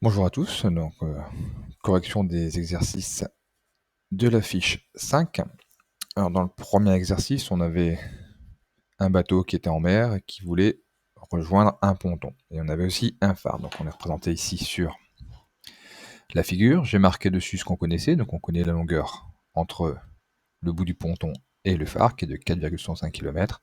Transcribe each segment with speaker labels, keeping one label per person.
Speaker 1: Bonjour à tous, correction des exercices de la fiche 5. Alors dans le premier exercice, on avait un bateau qui était en mer et qui voulait rejoindre un ponton. Et on avait aussi un phare, donc on est représenté ici sur la figure. J'ai marqué dessus ce qu'on connaissait, donc on connaît la longueur entre le bout du ponton et le phare qui est de 4,65 km.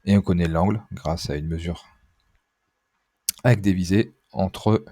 Speaker 1: Et on connaît l'angle grâce à une mesure avec des visées entre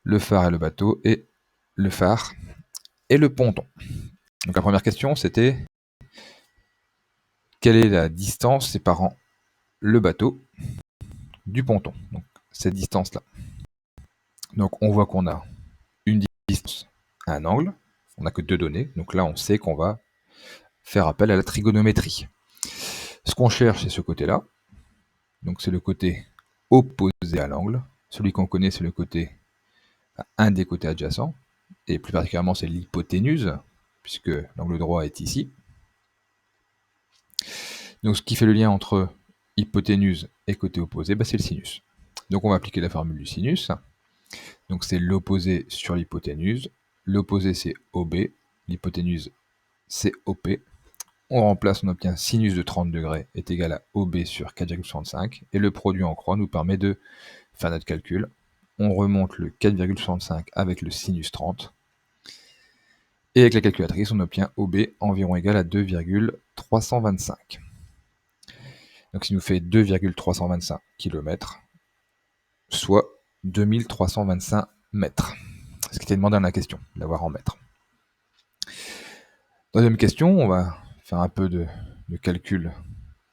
Speaker 1: le phare et le bateau et le phare et le ponton. Donc la première question, c'était quelle est la distance séparant le bateau du ponton? Donc cette distance-là. Donc on voit qu'on a une distance à un angle, on n'a que deux données, donc là on sait qu'on va faire appel à la trigonométrie. Ce qu'on cherche, c'est ce côté-là, donc c'est le côté opposé à l'angle. Celui qu'on connaît, c'est le côté, un des côtés adjacents, et plus particulièrement c'est l'hypoténuse, puisque l'angle droit est ici. Donc ce qui fait le lien entre hypoténuse et côté opposé, c'est le sinus. Donc on va appliquer la formule du sinus. Donc c'est l'opposé sur l'hypoténuse. L'opposé c'est OB, l'hypoténuse c'est OP. On remplace, on obtient sinus de 30 degrés est égal à OB sur 4,65 et le produit en croix nous permet de faire notre calcul. On remonte le 4,65 avec le sinus 30 et avec la calculatrice on obtient OB environ égal à 2,325. Donc ça nous fait 2,325 km, soit 2325 mètres. Ce qui était demandé dans la question, d'avoir en mètres. Deuxième question, on va faire un peu de calcul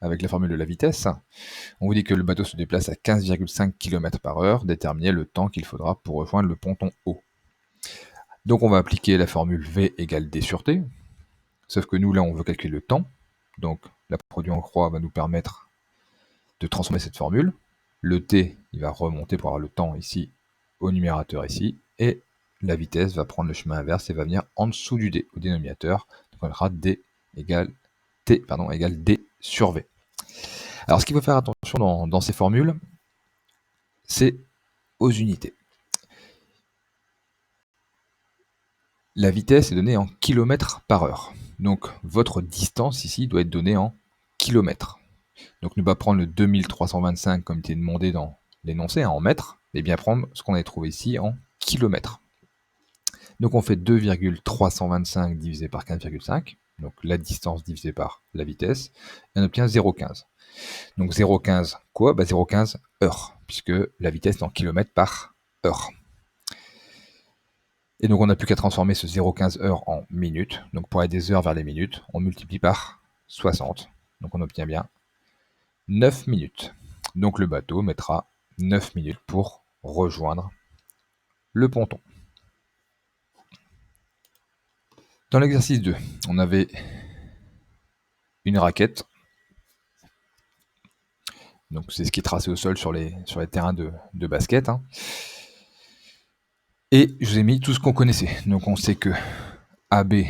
Speaker 1: avec la formule de la vitesse. On vous dit que le bateau se déplace à 15,5 km par heure, déterminez le temps qu'il faudra pour rejoindre le ponton haut. Donc on va appliquer la formule V égale D sur T, sauf que nous là on veut calculer le temps, donc la produit en croix va nous permettre de transformer cette formule. Le T, il va remonter pour avoir le temps ici au numérateur ici, et la vitesse va prendre le chemin inverse et va venir en dessous du D au dénominateur. Donc on aura D égale T, égale D sur V. Alors ce qu'il faut faire attention dans ces formules, c'est aux unités. La vitesse est donnée en km par heure. Donc votre distance ici doit être donnée en kilomètres. Donc ne pas prendre le 2325 comme il était demandé dans l'énoncé, en mètres, mais bien prendre ce qu'on avait trouvé ici en kilomètres. Donc on fait 2,325 divisé par 15,5, donc la distance divisée par la vitesse, et on obtient 0,15. Donc 0,15 quoi? 0,15 heures, puisque la vitesse est en kilomètres par heure. Et donc on n'a plus qu'à transformer ce 0,15 heures en minutes. Donc pour aller des heures vers les minutes, on multiplie par 60. Donc on obtient bien 9 minutes. Donc le bateau mettra 9 minutes pour rejoindre le ponton. Dans l'exercice 2, on avait une raquette. Donc c'est ce qui est tracé au sol sur les terrains de basket. Et je vous ai mis tout ce qu'on connaissait. Donc on sait que AB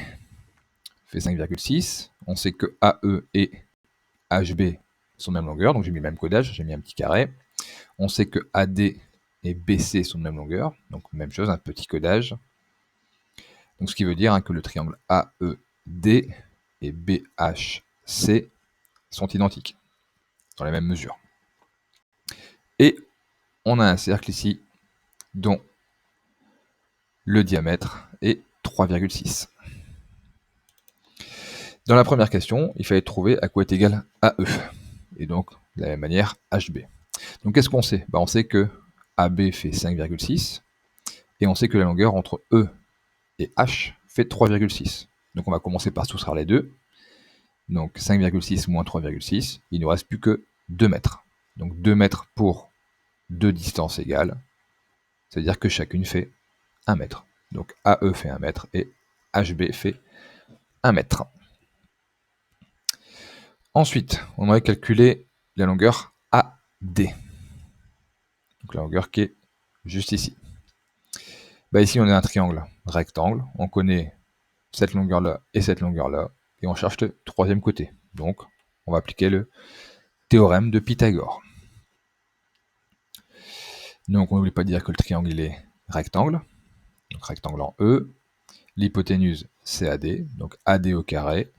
Speaker 1: fait 5,6. On sait que AE et HB sont de même longueur. Donc j'ai mis le même codage, j'ai mis un petit carré. On sait que AD et BC sont de même longueur. Donc même chose, un petit codage. Donc ce qui veut dire que le triangle AED et BHC sont identiques, dans la même mesure. Et on a un cercle ici dont le diamètre est 3,6. Dans la première question, il fallait trouver à quoi est égal AE, et donc de la même manière HB. Donc qu'est-ce qu'on sait? On sait que AB fait 5,6, et on sait que la longueur entre E et H fait 3,6. Donc on va commencer par soustraire les deux. Donc 5,6 moins 3,6, il ne nous reste plus que 2 mètres. Donc 2 mètres pour deux distances égales, c'est-à-dire que chacune fait 1 mètre. Donc AE fait 1 mètre et HB fait 1 mètre. Ensuite, on aurait calculé la longueur AD. Donc la longueur qui est juste ici. Ici, on a un triangle rectangle. On connaît cette longueur-là et cette longueur-là. Et on cherche le troisième côté. Donc, on va appliquer le théorème de Pythagore. Donc, on n'oublie pas de dire que le triangle il est rectangle, donc rectangle en E, l'hypoténuse c'est AD, donc AD au carré,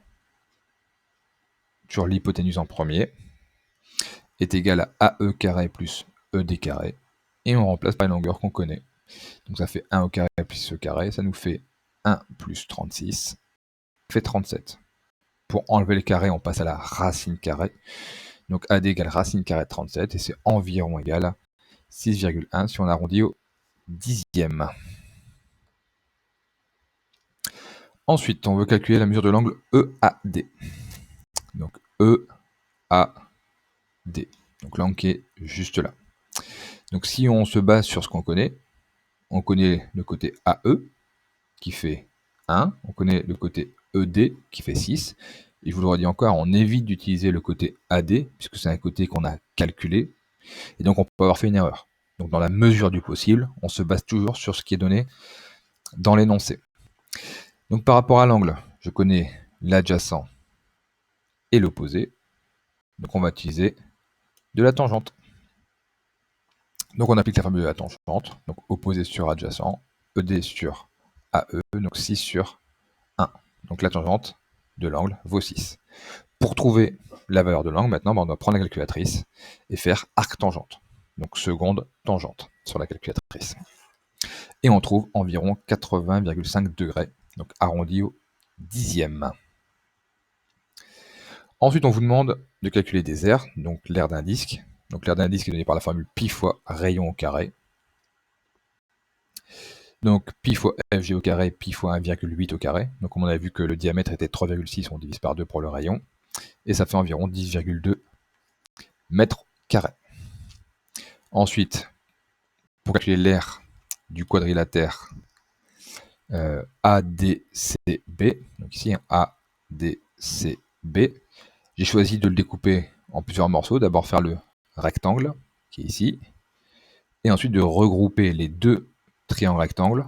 Speaker 1: toujours l'hypoténuse en premier, est égal à AE carré plus ED carré, et on remplace par une longueur qu'on connaît. Donc ça fait 1 au carré plus E carré, ça nous fait 1 plus 36, ça fait 37. Pour enlever le carré, on passe à la racine carrée. Donc AD égale racine carrée de 37, et c'est environ égal à 6,1 si on arrondit au dixième. Ensuite, on veut calculer la mesure de l'angle EAD. Donc EAD. Donc l'angle qui est juste là. Donc si on se base sur ce qu'on connaît, on connaît le côté AE qui fait 1, on connaît le côté ED qui fait 6, et je vous le redis encore, on évite d'utiliser le côté AD, puisque c'est un côté qu'on a calculé, et donc on peut avoir fait une erreur. Donc dans la mesure du possible, on se base toujours sur ce qui est donné dans l'énoncé. Donc par rapport à l'angle, je connais l'adjacent et l'opposé, donc on va utiliser de la tangente. Donc on applique la formule de la tangente, donc opposé sur adjacent, ED sur AE, donc 6 sur 1. Donc la tangente de l'angle vaut 6. Pour trouver la valeur de l'angle, maintenant, on doit prendre la calculatrice et faire arc-tangente. Donc seconde tangente sur la calculatrice. Et on trouve environ 80,5 degrés, donc arrondi au dixième. Ensuite, on vous demande de calculer des aires, donc l'aire d'un disque. Donc l'aire d'un disque est donné par la formule pi fois rayon au carré. Donc pi fois fg au carré, pi fois 1,8 au carré. Donc comme on a vu que le diamètre était 3,6, on divise par 2 pour le rayon. Et ça fait environ 10,2 mètres carrés. Ensuite, pour calculer l'aire du quadrilatère ADCB, donc ici ADCB, j'ai choisi de le découper en plusieurs morceaux. D'abord faire le rectangle, qui est ici, et ensuite de regrouper les deux triangles rectangles,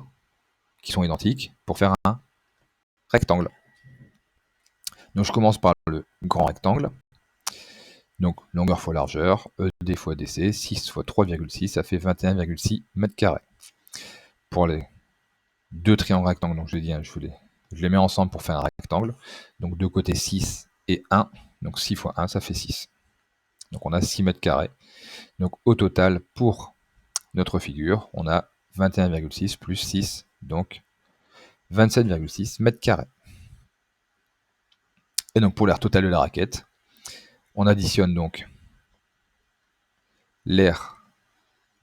Speaker 1: qui sont identiques, pour faire un rectangle. Donc je commence par le grand rectangle. Donc longueur fois largeur, ED fois DC, 6 fois 3,6, ça fait 21,6 mètres carrés. Pour les deux triangles rectangles, donc je l'ai dit, je les mets ensemble pour faire un rectangle. Donc deux côtés 6 et 1, donc 6 fois 1, ça fait 6. Donc on a 6 mètres carrés. Donc au total, pour notre figure, on a 21,6 plus 6, donc 27,6 mètres carrés. Et donc pour l'aire totale de la raquette, on additionne donc l'aire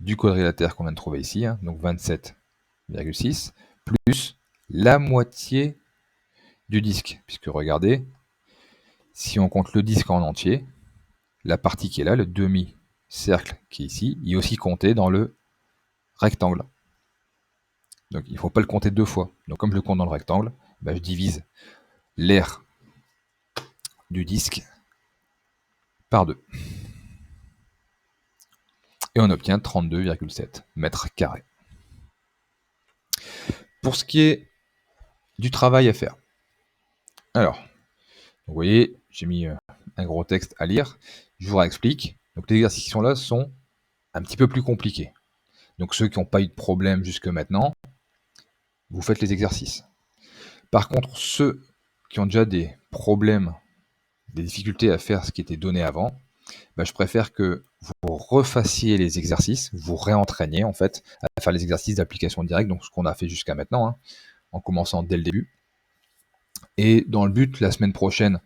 Speaker 1: du quadrilatère qu'on vient de trouver ici, hein, donc 27,6, plus la moitié du disque, puisque regardez, si on compte le disque en entier, la partie qui est là, le demi-cercle qui est ici, il est aussi compté dans le rectangle. Donc il ne faut pas le compter deux fois. Donc comme je le compte dans le rectangle, je divise l'aire du disque par 2. Et on obtient 32,7 mètres carrés. Pour ce qui est du travail à faire. Alors, vous voyez, j'ai mis un gros texte à lire. Je vous réexplique. Donc les exercices qui sont là sont un petit peu plus compliqués. Donc ceux qui n'ont pas eu de problème jusque maintenant, vous faites les exercices. Par contre, ceux qui ont déjà des problèmes, des difficultés à faire ce qui était donné avant, je préfère que vous refassiez les exercices, vous réentraîniez en fait à faire les exercices d'application directe, donc ce qu'on a fait jusqu'à maintenant, hein, en commençant dès le début. Et dans le but, la semaine prochaine,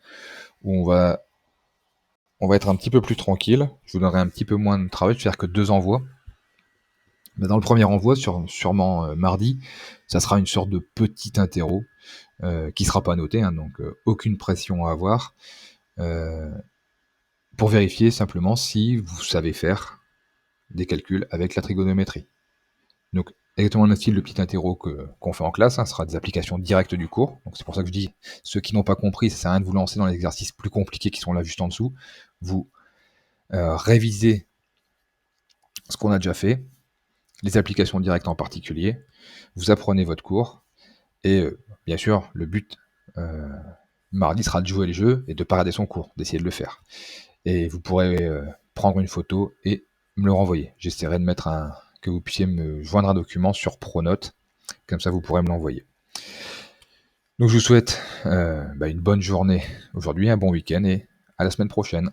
Speaker 1: où on va être un petit peu plus tranquille, je vous donnerai un petit peu moins de travail, je vais faire que 2 envois. Dans le premier envoi, sûrement mardi, ça sera une sorte de petit interro qui ne sera pas noté, hein, donc aucune pression à avoir, pour vérifier simplement si vous savez faire des calculs avec la trigonométrie. Donc exactement le même style de petit interro qu'on fait en classe, hein, ce sera des applications directes du cours. Donc c'est pour ça que je dis, ceux qui n'ont pas compris, ça sert à rien de vous lancer dans les exercices plus compliqués qui sont là juste en dessous. Vous révisez ce qu'on a déjà fait, les applications directes en particulier, vous apprenez votre cours, et bien sûr, le but mardi sera de jouer les jeux et de ne pas rater son cours, d'essayer de le faire. Et vous pourrez prendre une photo et me le renvoyer. J'essaierai de mettre que vous puissiez me joindre un document sur Pronote, comme ça vous pourrez me l'envoyer. Donc je vous souhaite une bonne journée aujourd'hui, un bon week-end et à la semaine prochaine.